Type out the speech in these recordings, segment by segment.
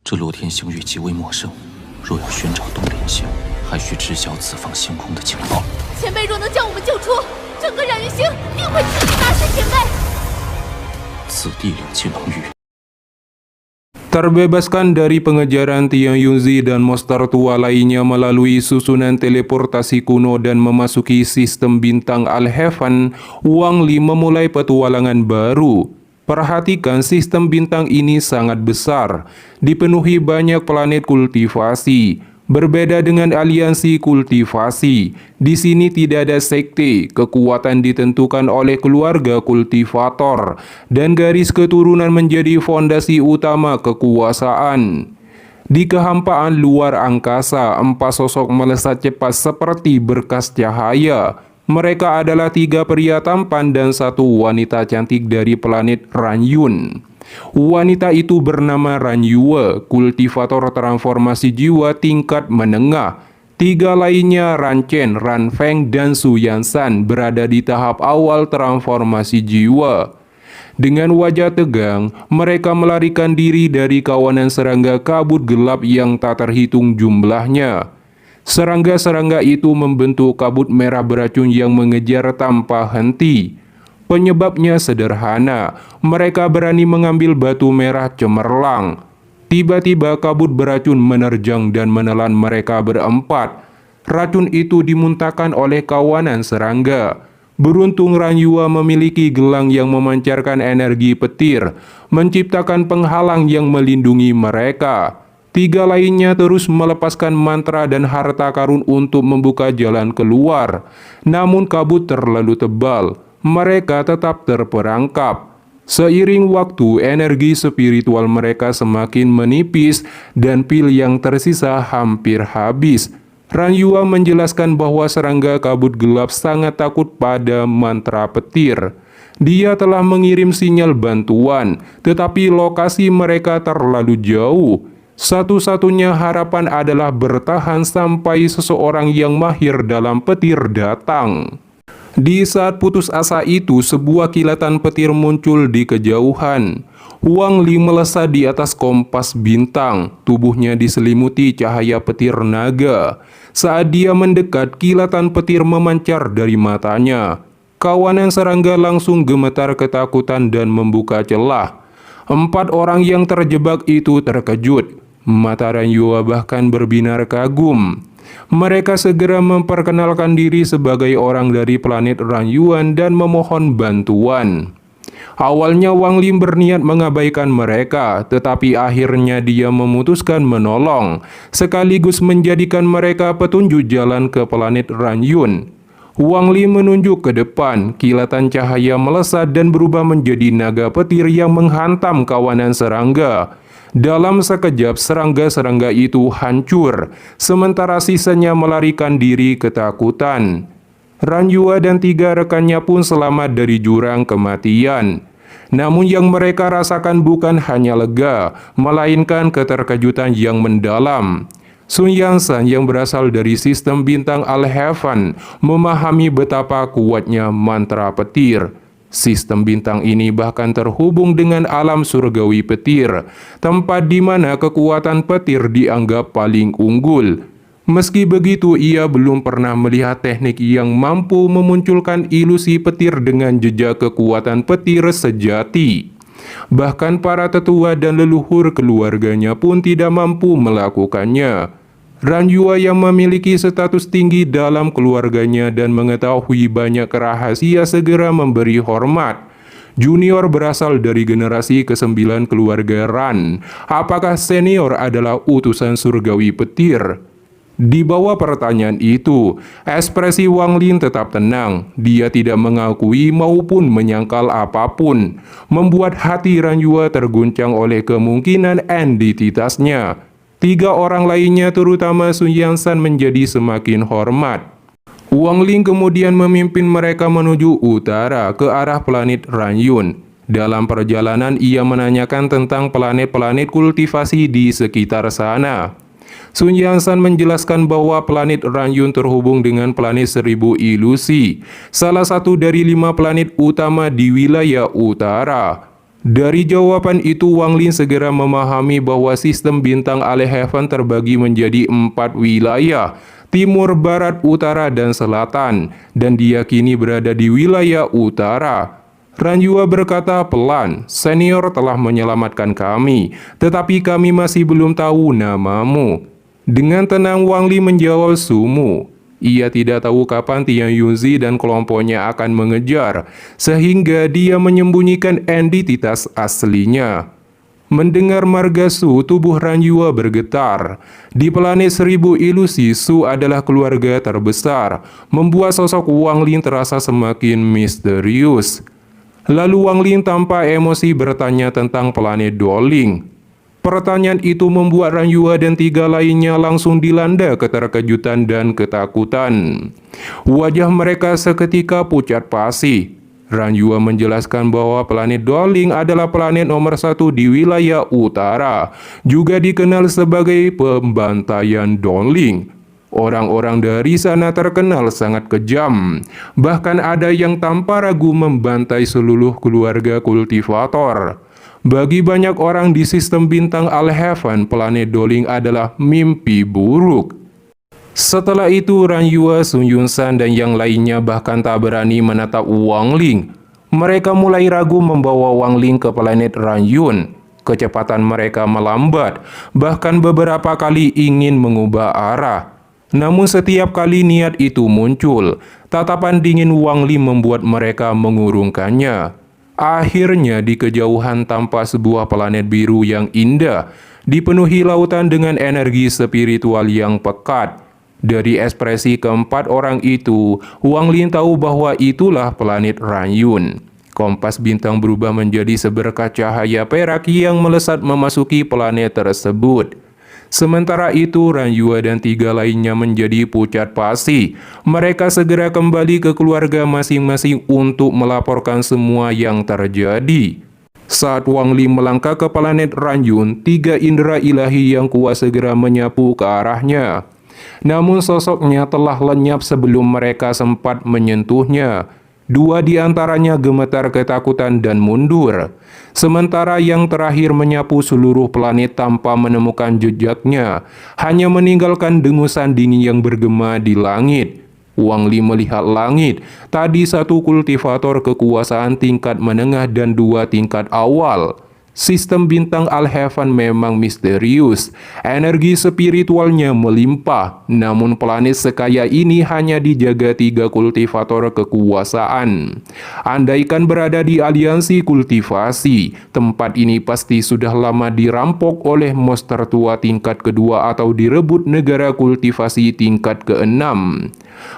这洛天星域极为陌生，若要寻找东莲星，还需知晓此方星空的情报。前辈若能将我们救出，整个冉云星定会齐齐大师前辈。此地灵气浓郁。 Terbebaskan dari pengejaran Tiang Yunzi dan monster tua lainnya melalui susunan teleportasi kuno dan memasuki sistem bintang Al-Heaven, Wang Li memulai petualangan baru. Perhatikan sistem bintang ini sangat besar, dipenuhi banyak planet kultivasi. Berbeda dengan aliansi kultivasi, di sini tidak ada sekte, kekuatan ditentukan oleh keluarga kultivator, dan garis keturunan menjadi fondasi utama kekuasaan. Di kehampaan luar angkasa, 4 sosok melesat cepat seperti berkas cahaya. Mereka adalah 3 pria tampan dan 1 wanita cantik dari planet Ranyun. Wanita itu bernama Ranyue, kultivator transformasi jiwa tingkat menengah. 3 lainnya Ranchen, Ranfeng, dan Su Yansan berada di tahap awal transformasi jiwa. Dengan wajah tegang, mereka melarikan diri dari kawanan serangga kabut gelap yang tak terhitung jumlahnya. Serangga-serangga itu membentuk kabut merah beracun yang mengejar tanpa henti. Penyebabnya sederhana, mereka berani mengambil batu merah cemerlang. Tiba-tiba kabut beracun menerjang dan menelan mereka berempat. Racun itu dimuntahkan oleh kawanan serangga. Beruntung Ranyua memiliki gelang yang memancarkan energi petir, menciptakan penghalang yang melindungi mereka. 3 lainnya terus melepaskan mantra dan harta karun untuk membuka jalan keluar. Namun kabut terlalu tebal. Mereka tetap terperangkap. Seiring waktu, energi spiritual mereka semakin menipis dan pil yang tersisa hampir habis. Ranyua menjelaskan bahwa serangga kabut gelap sangat takut pada mantra petir. Dia telah mengirim sinyal bantuan, tetapi lokasi mereka terlalu jauh. Satu-satunya harapan adalah bertahan sampai seseorang yang mahir dalam petir datang. Di saat putus asa itu, sebuah kilatan petir muncul di kejauhan. Wang Li melesat di atas kompas bintang, tubuhnya diselimuti cahaya petir naga. Saat dia mendekat, kilatan petir memancar dari matanya. Kawanan serangga langsung gemetar ketakutan dan membuka celah. 4 orang yang terjebak itu terkejut. Mata Ranyua bahkan berbinar kagum. Mereka segera memperkenalkan diri sebagai orang dari planet Ranyuan dan memohon bantuan. Awalnya Wang Li berniat mengabaikan mereka, tetapi akhirnya dia memutuskan menolong, sekaligus menjadikan mereka petunjuk jalan ke planet Ranyun. Wang Li menunjuk ke depan, kilatan cahaya melesat dan berubah menjadi naga petir yang menghantam kawanan serangga. Dalam sekejap, serangga-serangga itu hancur, sementara sisanya melarikan diri ketakutan. Ranyua dan 3 rekannya pun selamat dari jurang kematian. Namun yang mereka rasakan bukan hanya lega, melainkan keterkejutan yang mendalam. Sun Yansan yang berasal dari sistem bintang Al-Heaven memahami betapa kuatnya mantra petir. Sistem bintang ini bahkan terhubung dengan alam surgawi petir, tempat di mana kekuatan petir dianggap paling unggul. Meski begitu, ia belum pernah melihat teknik yang mampu memunculkan ilusi petir dengan jejak kekuatan petir sejati. Bahkan para tetua dan leluhur keluarganya pun tidak mampu melakukannya. Ranyua yang memiliki status tinggi dalam keluarganya dan mengetahui banyak rahasia segera memberi hormat. Junior berasal dari generasi ke-9 keluarga Ran. Apakah senior adalah utusan surgawi petir? Di bawah pertanyaan itu, ekspresi Wang Lin tetap tenang. Dia tidak mengakui maupun menyangkal apapun, membuat hati Ranyua terguncang oleh kemungkinan entitasnya. 3 orang lainnya terutama Sun Yansan menjadi semakin hormat. Wang Ling kemudian memimpin mereka menuju utara ke arah planet Ranyun. Dalam perjalanan ia menanyakan tentang planet-planet kultivasi di sekitar sana. Sun Yansan menjelaskan bahwa planet Ranyun terhubung dengan planet 1000 ilusi, salah satu dari 5 planet utama di wilayah utara. Dari jawaban itu, Wang Lin segera memahami bahwa sistem bintang Al-Heaven terbagi menjadi 4 wilayah, timur, barat, utara, dan selatan, dan diyakini berada di wilayah utara. Ranjua berkata pelan, "Senior telah menyelamatkan kami, tetapi kami masih belum tahu namamu." Dengan tenang Wang Li menjawab Sumu. Ia tidak tahu kapan Tian Yunzi dan kelompoknya akan mengejar, sehingga dia menyembunyikan identitas aslinya. Mendengar marga Su, tubuh Ranjua bergetar. Di planet 1000 ilusi, Su adalah keluarga terbesar, membuat sosok Wang Lin terasa semakin misterius. Lalu Wang Lin tanpa emosi bertanya tentang planet Doling. Pertanyaan itu membuat Ranjua dan 3 lainnya langsung dilanda keterkejutan dan ketakutan. Wajah mereka seketika pucat pasi. Ranjua menjelaskan bahwa planet Doling adalah planet nomor 1 di wilayah utara, juga dikenal sebagai pembantaian Doling. Orang-orang dari sana terkenal sangat kejam, bahkan ada yang tanpa ragu membantai seluruh keluarga kultivator. Bagi banyak orang di sistem bintang Al-Heaven, planet Doling adalah mimpi buruk. Setelah itu, Ranjua, Sun Yunsan, dan yang lainnya bahkan tak berani menatap Wang Ling. Mereka mulai ragu membawa Wang Ling ke planet Ranyun. Kecepatan mereka melambat, bahkan beberapa kali ingin mengubah arah. Namun setiap kali niat itu muncul, tatapan dingin Wang Ling membuat mereka mengurungkannya. Akhirnya di kejauhan tampak sebuah planet biru yang indah, dipenuhi lautan dengan energi spiritual yang pekat. Dari ekspresi keempat orang itu, Wang Lin tahu bahwa itulah planet Ranyun. Kompas bintang berubah menjadi seberkas cahaya perak yang melesat memasuki planet tersebut. Sementara itu, Ranjua dan 3 lainnya menjadi pucat pasi. Mereka segera kembali ke keluarga masing-masing untuk melaporkan semua yang terjadi. Saat Wang Li melangkah ke planet Ranyun, 3 indera ilahi yang kuat segera menyapu ke arahnya. Namun sosoknya telah lenyap sebelum mereka sempat menyentuhnya. 2 di antaranya gemetar ketakutan dan mundur. Sementara yang terakhir menyapu seluruh planet tanpa menemukan jejaknya, hanya meninggalkan dengusan dingin yang bergema di langit. Wang Li melihat langit, tadi 1 kultivator kekuasaan tingkat menengah dan 2 tingkat awal. Sistem bintang Al-Heaven memang misterius, energi spiritualnya melimpah, namun planet sekaya ini hanya dijaga 3 kultivator kekuasaan. Andaikan berada di aliansi kultivasi, tempat ini pasti sudah lama dirampok oleh monster tua tingkat kedua atau direbut negara kultivasi tingkat ke-6.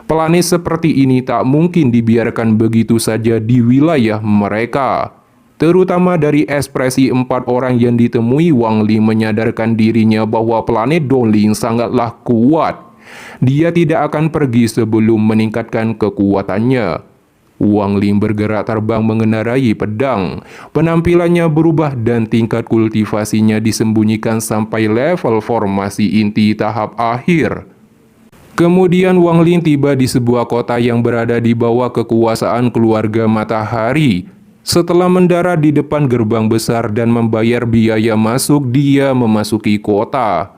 Planet seperti ini tak mungkin dibiarkan begitu saja di wilayah mereka. Terutama dari ekspresi 4 orang yang ditemui, Wang Li menyadarkan dirinya bahwa planet Doling sangatlah kuat. Dia tidak akan pergi sebelum meningkatkan kekuatannya. Wang Li bergerak terbang mengendarai pedang. Penampilannya berubah dan tingkat kultivasinya disembunyikan sampai level formasi inti tahap akhir. Kemudian Wang Li tiba di sebuah kota yang berada di bawah kekuasaan keluarga matahari. Setelah mendarat di depan gerbang besar dan membayar biaya masuk, dia memasuki kota.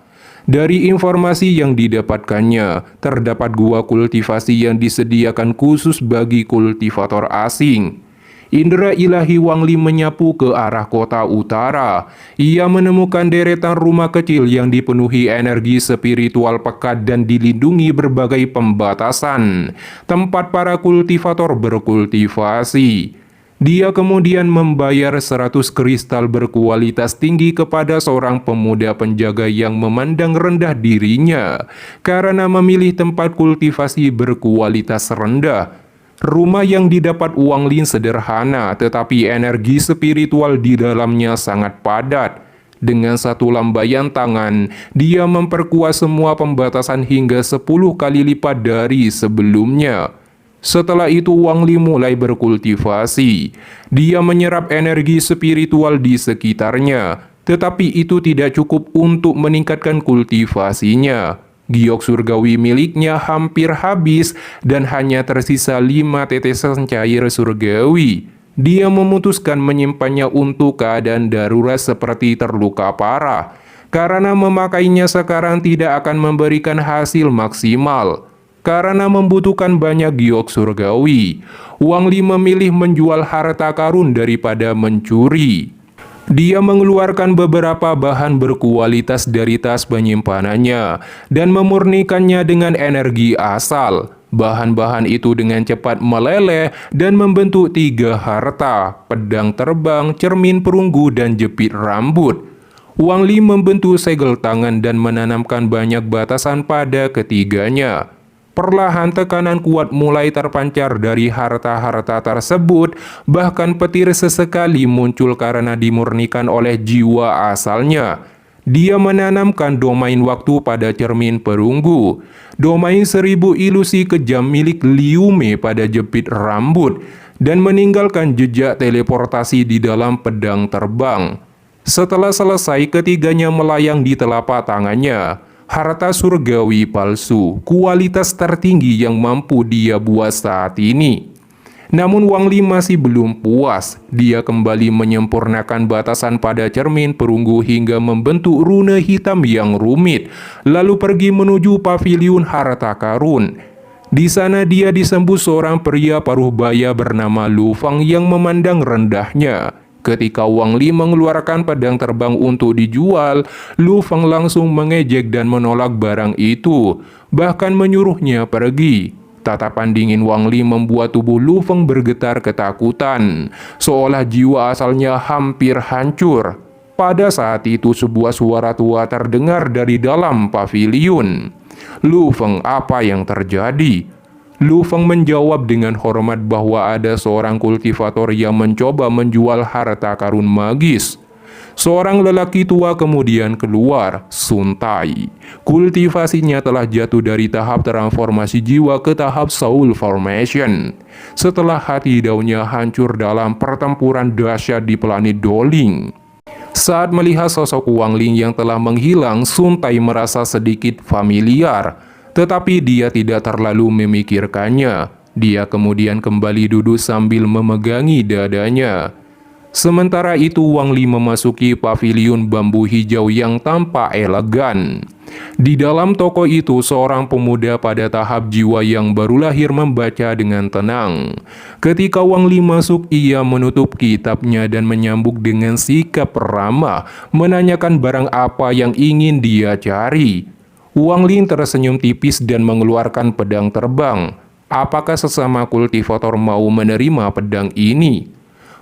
Dari informasi yang didapatkannya, terdapat gua kultivasi yang disediakan khusus bagi kultivator asing. Indera ilahi Wang Li menyapu ke arah kota utara. Ia menemukan deretan rumah kecil yang dipenuhi energi spiritual pekat dan dilindungi berbagai pembatasan, tempat para kultivator berkultivasi. Dia kemudian membayar 100 kristal berkualitas tinggi kepada seorang pemuda penjaga yang memandang rendah dirinya karena memilih tempat kultivasi berkualitas rendah. Rumah yang didapat Wang Lin sederhana, tetapi energi spiritual di dalamnya sangat padat. Dengan 1 lambaian tangan, dia memperkuat semua pembatasan hingga 10 kali lipat dari sebelumnya. Setelah itu Wang Li mulai berkultivasi. Dia menyerap energi spiritual di sekitarnya, tetapi itu tidak cukup untuk meningkatkan kultivasinya. Giok surgawi miliknya hampir habis dan hanya tersisa 5 tetesan cair surgawi. dia memutuskan menyimpannya untuk keadaan darurat seperti terluka parah, karena memakainya sekarang tidak akan memberikan hasil maksimal. Karena membutuhkan banyak giok surgawi, Wang Li memilih menjual harta karun daripada mencuri. Dia mengeluarkan beberapa bahan berkualitas dari tas penyimpanannya dan memurnikannya dengan energi asal. Bahan-bahan itu dengan cepat meleleh dan membentuk 3 harta: pedang terbang, cermin perunggu, dan jepit rambut. Wang Li membentuk segel tangan dan menanamkan banyak batasan pada ketiganya. Perlahan tekanan kuat mulai terpancar dari harta-harta tersebut, bahkan petir sesekali muncul karena dimurnikan oleh jiwa asalnya. Dia menanamkan domain waktu pada cermin perunggu, domain 1000 ilusi kejam milik Liu Mei pada jepit rambut, dan meninggalkan jejak teleportasi di dalam pedang terbang. Setelah selesai, ketiganya melayang di telapak tangannya. Harta surgawi palsu, kualitas tertinggi yang mampu dia buat saat ini. Namun Wang Li masih belum puas. Dia kembali menyempurnakan batasan pada cermin perunggu hingga membentuk rune hitam yang rumit, lalu pergi menuju paviliun harta karun. Di sana dia disambut seorang pria paruh baya bernama Lu Fang yang memandang rendahnya. Ketika Wang Li mengeluarkan pedang terbang untuk dijual, Lu Feng langsung mengejek dan menolak barang itu, bahkan menyuruhnya pergi. Tatapan dingin Wang Li membuat tubuh Lu Feng bergetar ketakutan, seolah jiwa asalnya hampir hancur. Pada saat itu sebuah suara tua terdengar dari dalam paviliun. "Lu Feng, apa yang terjadi?" Lu Feng menjawab dengan hormat bahwa ada seorang kultivator yang mencoba menjual harta karun magis. Seorang lelaki tua kemudian keluar, Sun Tai. Kultivasinya telah jatuh dari tahap transformasi jiwa ke tahap soul formation. Setelah hati daunnya hancur dalam pertempuran dahsyat di planet Doling. Saat melihat sosok Wang Li yang telah menghilang, Sun Tai merasa sedikit familiar. Tetapi dia tidak terlalu memikirkannya. Dia kemudian kembali duduk sambil memegangi dadanya. Sementara itu Wang Li memasuki paviliun bambu hijau yang tampak elegan. Di dalam toko itu seorang pemuda pada tahap jiwa yang baru lahir membaca dengan tenang. Ketika Wang Li masuk, ia menutup kitabnya dan menyambut dengan sikap ramah, menanyakan barang apa yang ingin dia cari. Wang Li tersenyum tipis dan mengeluarkan pedang terbang. Apakah sesama kultivator mau menerima pedang ini?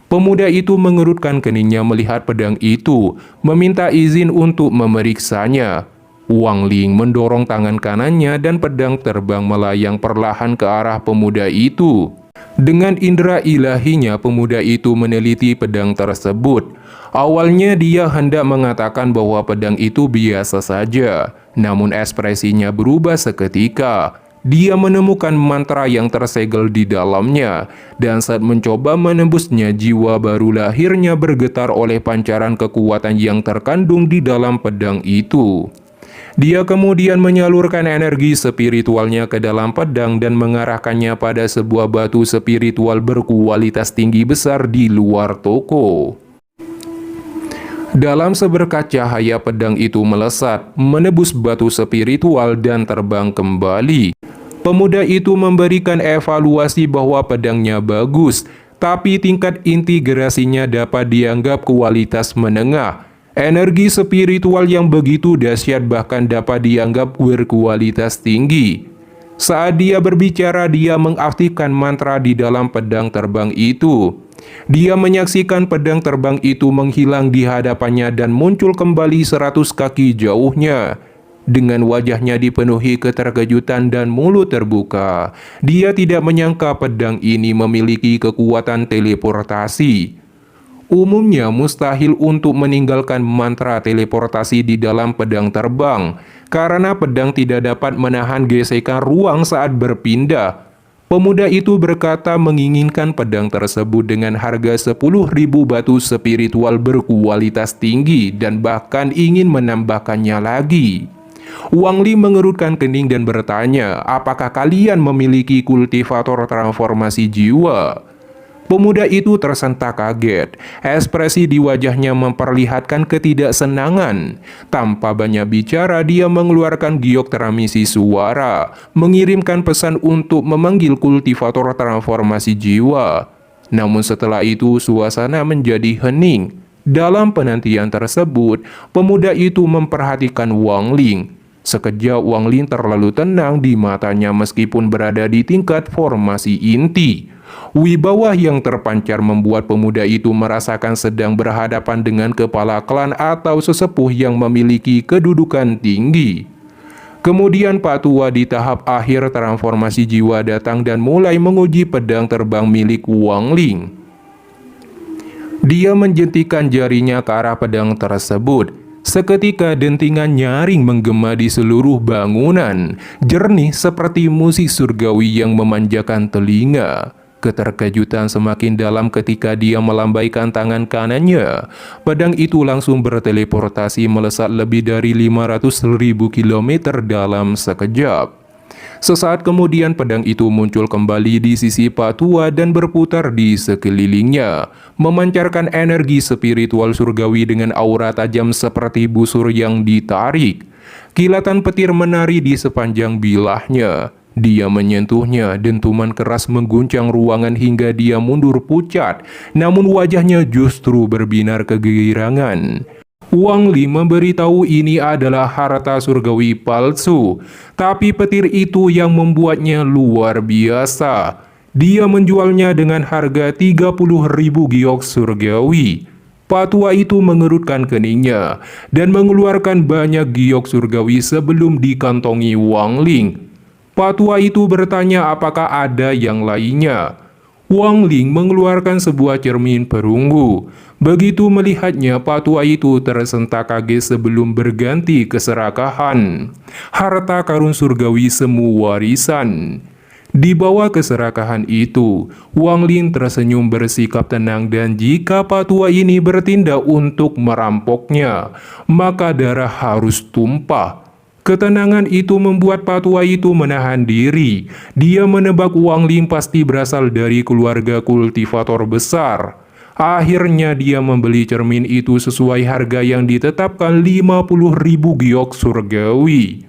Pemuda itu mengerutkan keningnya melihat pedang itu, meminta izin untuk memeriksanya. Wang Li mendorong tangan kanannya dan pedang terbang melayang perlahan ke arah pemuda itu. Dengan indera ilahinya, pemuda itu meneliti pedang tersebut. Awalnya dia hendak mengatakan bahwa pedang itu biasa saja, namun ekspresinya berubah seketika. Dia menemukan mantra yang tersegel di dalamnya, dan saat mencoba menembusnya, jiwa baru lahirnya bergetar oleh pancaran kekuatan yang terkandung di dalam pedang itu. Dia kemudian menyalurkan energi spiritualnya ke dalam pedang dan mengarahkannya pada sebuah batu spiritual berkualitas tinggi besar di luar toko. Dalam seberkat cahaya, pedang itu melesat, menebus batu spiritual dan terbang kembali. Pemuda itu memberikan evaluasi bahwa pedangnya bagus, tapi tingkat integrasinya dapat dianggap kualitas menengah. Energi spiritual yang begitu dahsyat bahkan dapat dianggap berkualitas tinggi. Saat dia berbicara, dia mengaktifkan mantra di dalam pedang terbang itu. Dia menyaksikan pedang terbang itu menghilang di hadapannya dan muncul kembali 100 kaki jauhnya. Dengan wajahnya dipenuhi keterkejutan dan mulut terbuka, dia tidak menyangka pedang ini memiliki kekuatan teleportasi. Umumnya mustahil untuk meninggalkan mantra teleportasi di dalam pedang terbang, karena pedang tidak dapat menahan gesekan ruang saat berpindah. Pemuda itu berkata menginginkan pedang tersebut dengan harga 10.000 batu spiritual berkualitas tinggi dan bahkan ingin menambahkannya lagi. Wang Li mengerutkan kening dan bertanya, apakah kalian memiliki kultivator transformasi jiwa? Pemuda itu tersentak kaget. Ekspresi di wajahnya memperlihatkan ketidaksenangan. Tanpa banyak bicara, dia mengeluarkan giok transmisi suara, mengirimkan pesan untuk memanggil kultivator transformasi jiwa. Namun setelah itu, suasana menjadi hening. Dalam penantian tersebut, pemuda itu memperhatikan Wang Ling. Sekejap Wang Ling terlalu tenang di matanya meskipun berada di tingkat formasi inti. Wibawa yang terpancar membuat pemuda itu merasakan sedang berhadapan dengan kepala klan atau sesepuh yang memiliki kedudukan tinggi. Kemudian Pak Tua di tahap akhir transformasi jiwa datang dan mulai menguji pedang terbang milik Wang Ling. Dia menjentikan jarinya ke arah pedang tersebut. Seketika dentingan nyaring menggema di seluruh bangunan, jernih seperti musik surgawi yang memanjakan telinga. Keterkejutan semakin dalam ketika dia melambaikan tangan kanannya. Pedang itu langsung berteleportasi melesat lebih dari 500.000 km dalam sekejap. Sesaat kemudian pedang itu muncul kembali di sisi Pak Tua dan berputar di sekelilingnya, memancarkan energi spiritual surgawi dengan aura tajam seperti busur yang ditarik. Kilatan petir menari di sepanjang bilahnya. Dia menyentuhnya, dentuman keras mengguncang ruangan hingga dia mundur pucat, namun wajahnya justru berbinar kegirangan. Wang Ling memberitahu ini adalah harta surgawi palsu, tapi petir itu yang membuatnya luar biasa. Dia menjualnya dengan harga 30.000 giok surgawi. Pak Tua itu mengerutkan keningnya dan mengeluarkan banyak giok surgawi sebelum dikantongi Wang Ling. Pak Tua itu bertanya apakah ada yang lainnya. Wang Ling mengeluarkan sebuah cermin perunggu. Begitu melihatnya, Pak Tua itu tersentak kaget sebelum berganti keserakahan. Harta karun surgawi semu warisan. Di bawah keserakahan itu, Wang Ling tersenyum bersikap tenang dan jika Pak Tua ini bertindak untuk merampoknya, maka darah harus tumpah. Ketenangan itu membuat Pak Tua itu menahan diri. Dia menebak Wang Ling pasti berasal dari keluarga kultivator besar. Akhirnya dia membeli cermin itu sesuai harga yang ditetapkan 50.000 giok surgawi.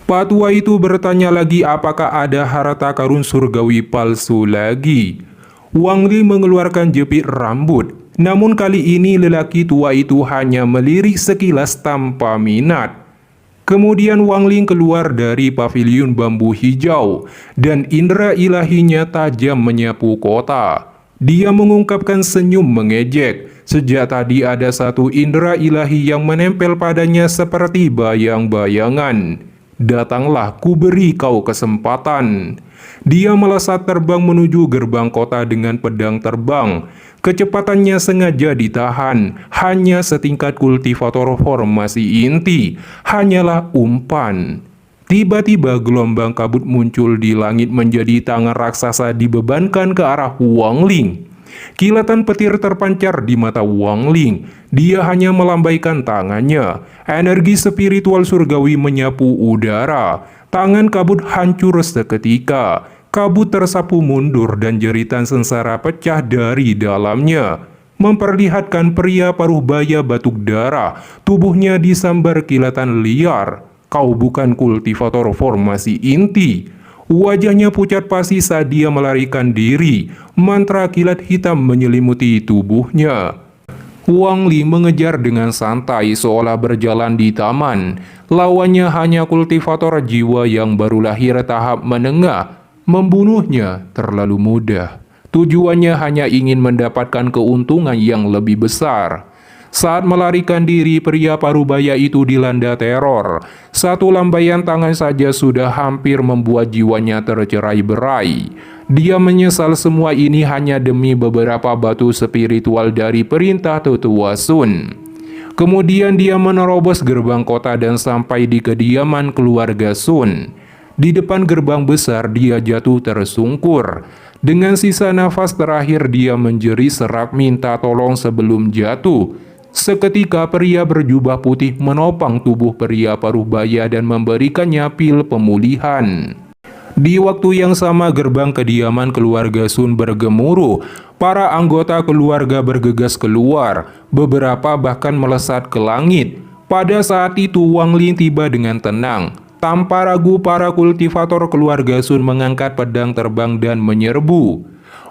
Pak Tua itu bertanya lagi apakah ada harta karun surgawi palsu lagi. Wang Ling mengeluarkan jepit rambut. Namun kali ini lelaki tua itu hanya melirik sekilas tanpa minat. Kemudian Wang Ling keluar dari paviliun bambu hijau dan indera ilahinya tajam menyapu kota. Dia mengungkapkan senyum mengejek. Sejak tadi ada satu indera ilahi yang menempel padanya seperti bayang-bayangan. Datanglah, ku beri kau kesempatan. Dia melesat terbang menuju gerbang kota dengan pedang terbang. Kecepatannya sengaja ditahan, hanya setingkat kultivator formasi inti, hanyalah umpan. Tiba-tiba gelombang kabut muncul di langit menjadi tangan raksasa dibebankan ke arah Wang Ling. Kilatan petir terpancar di mata Wang Ling. Dia hanya melambaikan tangannya. Energi spiritual surgawi menyapu udara. Tangan kabut hancur seketika. Kabut tersapu mundur dan jeritan sengsara pecah dari dalamnya. Memperlihatkan pria paruh baya batuk darah. Tubuhnya disambar kilatan liar. Kau bukan kultivator formasi inti. Wajahnya pucat pasi saat dia melarikan diri. Mantra kilat hitam menyelimuti tubuhnya. Wang Ling mengejar dengan santai seolah berjalan di taman. Lawannya hanya kultivator jiwa yang baru lahir tahap menengah. Membunuhnya terlalu mudah. Tujuannya hanya ingin mendapatkan keuntungan yang lebih besar. Saat melarikan diri, pria parubaya itu dilanda teror. Satu lambaian tangan saja sudah hampir membuat jiwanya tercerai-berai. Dia menyesal semua ini hanya demi beberapa batu spiritual dari perintah Tetua Sun. Kemudian dia menerobos gerbang kota dan sampai di kediaman keluarga Sun. Di depan gerbang besar dia jatuh tersungkur. Dengan sisa nafas terakhir dia menjerit serak minta tolong sebelum jatuh. Seketika pria berjubah putih menopang tubuh pria paruh baya dan memberikannya pil pemulihan. Di waktu yang sama, gerbang kediaman keluarga Sun bergemuruh. Para anggota keluarga bergegas keluar, beberapa bahkan melesat ke langit. Pada saat itu Wang Ling tiba dengan tenang. Tanpa ragu, para kultivator keluarga Sun mengangkat pedang terbang dan menyerbu.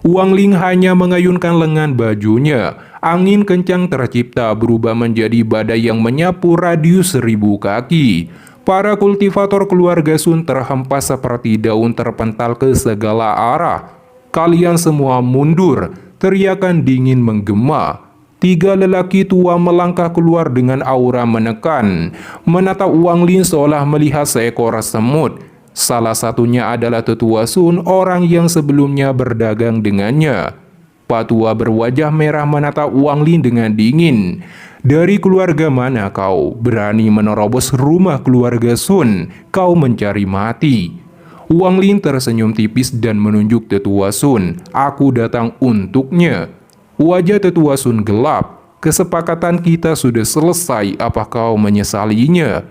Wang Ling hanya mengayunkan lengan bajunya. Angin kencang tercipta berubah menjadi badai yang menyapu radius 1000 kaki. Para kultivator keluarga Sun terhempas seperti daun terpental ke segala arah. "Kalian semua mundur!" teriakan dingin menggema. 3 lelaki tua melangkah keluar dengan aura menekan, menatap Wang Ling seolah melihat seekor semut. Salah satunya adalah tetua Sun, orang yang sebelumnya berdagang dengannya. Patua berwajah merah menatap Wang Ling dengan dingin. "Dari keluarga mana kau? Berani menerobos rumah keluarga Sun? Kau mencari mati." Wang Ling tersenyum tipis dan menunjuk tetua Sun. "Aku datang untuknya." Wajah tetua Sun gelap. "Kesepakatan kita sudah selesai, apa kau menyesalinya?"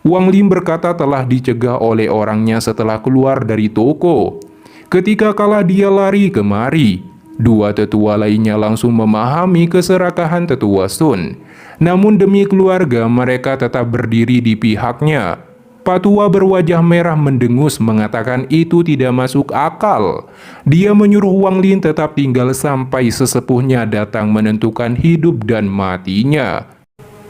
Wang Ling berkata telah dicegah oleh orangnya setelah keluar dari toko. Ketika kalah dia lari kemari. 2 tetua lainnya langsung memahami keserakahan tetua Sun. Namun demi keluarga mereka tetap berdiri di pihaknya. Patua berwajah merah mendengus mengatakan itu tidak masuk akal. Dia menyuruh Wang Ling tetap tinggal sampai sesepuhnya datang menentukan hidup dan matinya.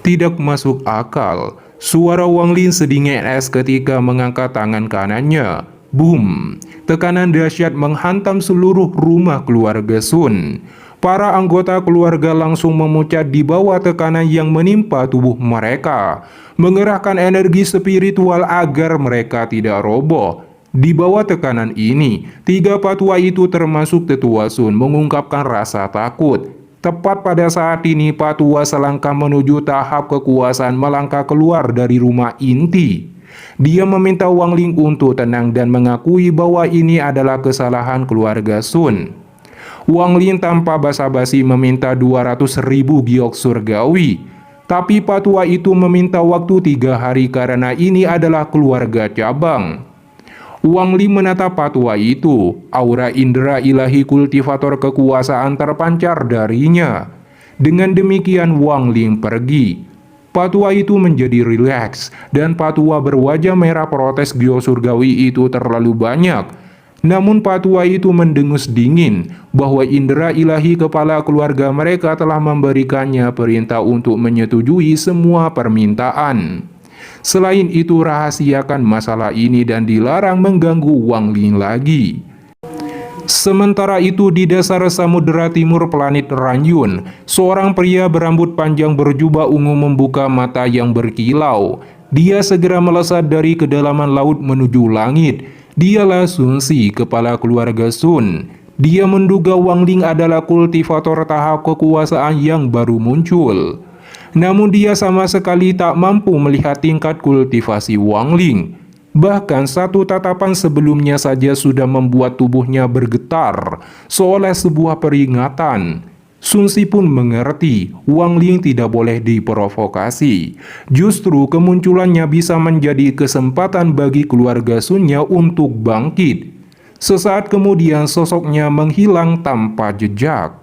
"Tidak masuk akal." Suara Wang Ling sedingin es ketika mengangkat tangan kanannya. Boom! Tekanan dahsyat menghantam seluruh rumah keluarga Sun. Para anggota keluarga langsung memucat di bawah tekanan yang menimpa tubuh mereka, mengerahkan energi spiritual agar mereka tidak roboh. Di bawah tekanan ini, 3 patua itu termasuk tetua Sun mengungkapkan rasa takut. Tepat pada saat ini, patua selangkah menuju tahap kekuasaan melangkah keluar dari rumah inti. Dia meminta Wang Ling untuk tenang dan mengakui bahwa ini adalah kesalahan keluarga Sun. Wang Ling tanpa basa-basi meminta 200.000 giok surgawi. Tapi patua itu meminta waktu 3 hari karena ini adalah keluarga cabang. Wang Ling menatap patua itu. Aura indera ilahi kultivator kekuasaan terpancar darinya. Dengan demikian Wang Ling pergi. Patua itu menjadi rileks dan patua berwajah merah protes giok surgawi itu terlalu banyak. Namun patua itu mendengus dingin bahwa indera ilahi kepala keluarga mereka telah memberikannya perintah untuk menyetujui semua permintaan. Selain itu, rahasiakan masalah ini dan dilarang mengganggu Wang Ling lagi. Sementara itu, di dasar samudera timur planet Ranyun, seorang pria berambut panjang berjubah ungu membuka mata yang berkilau. Dia segera melesat dari kedalaman laut menuju langit. Dialah Sun Si, kepala keluarga Sun. Dia menduga Wang Ling adalah kultivator tahap kekuasaan yang baru muncul. Namun dia sama sekali tak mampu melihat tingkat kultivasi Wang Ling. Bahkan satu tatapan sebelumnya saja sudah membuat tubuhnya bergetar, seolah sebuah peringatan. Sun Si pun mengerti Wang Ling tidak boleh diprovokasi. Justru kemunculannya bisa menjadi kesempatan bagi keluarga Sunnya untuk bangkit. Sesaat kemudian sosoknya menghilang tanpa jejak.